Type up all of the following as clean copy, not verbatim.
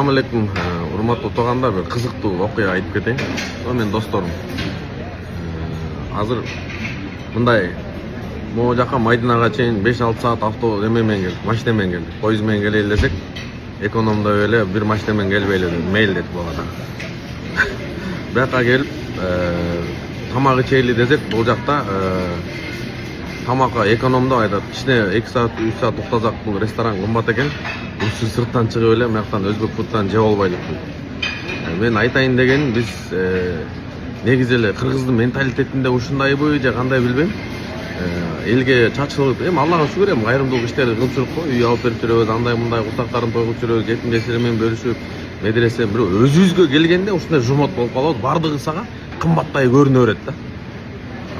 Assalamu alaikum, урматтуу туугандар, бир кызыктуу окуя айтып кетейин. Мен досторум, азыр мындай могу жака Майдинага чейин 5-6 саат автобус менен келдик, машина менен келдик. Поезд менен келели десек, экономдой эле бир машина менен келбейли деп мейлдетип алган. Бияка келип, тамак ичели десек, бул жакта тамакка экономдоп айтат. Кичине 2 саат, 3 саат уктасак бул ресторан кымбат экен. Ушул сырттан чыгып эле мыяктан өзбек фудтан жеп албайлык. Мен айтайын дегеним, биз негизи эле кыргыздын менталитетинде ушундайбы же кандай билбейм. Элге чачылып, Аллага шүгүр, кайрымдуулук иштери кылып жүрүп, үй алып берип жүрөбүз, андай мындай курсактарын тойгуп жүрөбүз, жетим жесир менен бөлүшүп, медресе бирөө өзүбүзгө келгенде ушундай жумот болуп калабыз, бардыгы сага кымбаттай көрүнө берет да.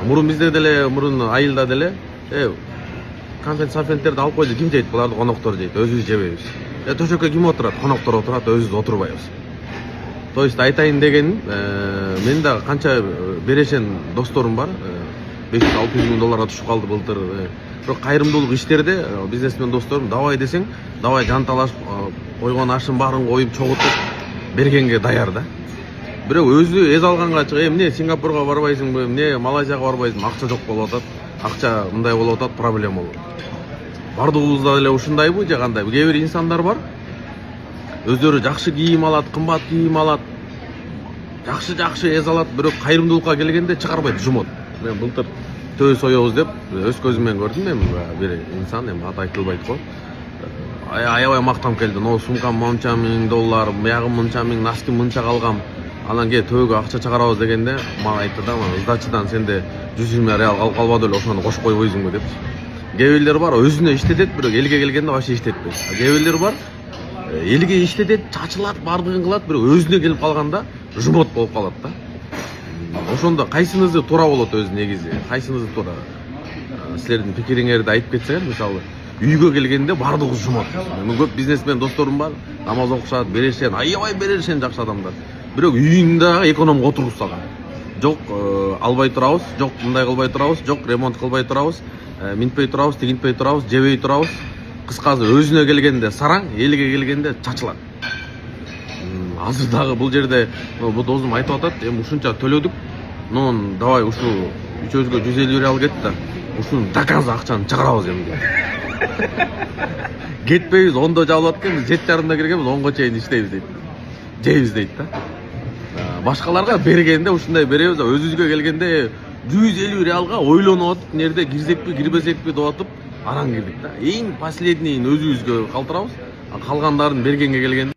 Мурун бизде деле, мурун айылда деле, конфет-сафенттерди алып койду, ким жейт, буларды коноктор жейт, өзүбүз жебейбиз. Төшөккө ким отурат, коноктор отурат, өзүбүз отурбайбыз. То есть айтайын дегеним, мен да канча берешен досторум бар, 500-600 мың долларга түшүп калды былтыр. Бирок кайрымдуулук иштерде бизнесмен досторум давай десең, давай жанталашып, койгон ашын баарын коюп чогултуп бергенге даяр да. Бирок өзү эз алганга чыгып, эмне Сингапурга барбайсыңбы, эмне Малайзияга барбайсыңбы, акча жок болуп атат, акча мындай болуп атат, проблема болот. Бардыгыбызда деле ушундайбы же кандай? Кээ бир инсандар бар, өздөрү жакшы кийим алат, кымбат кийим алат, жакшы эз алат, бирок кайрымдуулукка келгенде чыгарбайт, жумот. Мен былтыр төбө соёбуз деп өз көзүм менен көрдүм, бир инсан, ат айтылбайт го. Аябай мактанып келди. Но сумкам мынча миң доллар, биягым мынча миң, носким мынча калгам. Анан ке төбөгө акча чыгарабыз дегенде, мага айтты да, сдачадан сенде 120 реал калып калбады эле, ошону кошуп койбойсуңбу деп. Кээ бирлер бар, өзүнө иштетет, бирок элге келгенде вообще иштетпейт. Кээ бирлер бар, элге иштетет, чачылат, бардыгын кылат, бирок өзүнө келип калганда жумот болуп калат да. Ошондо кайсынысы туура болот өзү негизи? Кайсынысы туура? Силердин пикириңерди айтып кетсеңер, мисалы, үйгө келгенде бардыгыбыз жумат. Мен көп бизнесмен досторум бар, намаз окушат, берешен, аябай берешен жакшы адамдар. Бирок үйүндө эконом отуруп салган. Жок, албай турабыз, жок, мындай кылбай турабыз, жок, ремонт кылбай турабыз, минтпей турабыз, тигинтпей турабыз, жебей турабыз. Кыскасы өзүнө келгенде сараң, элге келгенде чачылат. Азыр дагы бул жерде бул досум айтып атат, ушунча төлөдүк, но давай ушул үчөөбүзгө 150 реал кетти да, ушунун заказы акчаны чыгарабыз эми. Кетпейбиз, 10-до жабылат экен, 7:30-да киргенбиз, 10-го чейин иштейбиз дейт. Жейбиз дейт да. Башкаларга бергенде ушундай беребиз, өзүбүзгө келгенде 150 реалга ойлонуп атып, нерде кирсекпи, кирбесекпи деп атып, араң кирдик да. Эң последнийин өзүбүзгө калтырабыз, калгандарын бергенге келгенде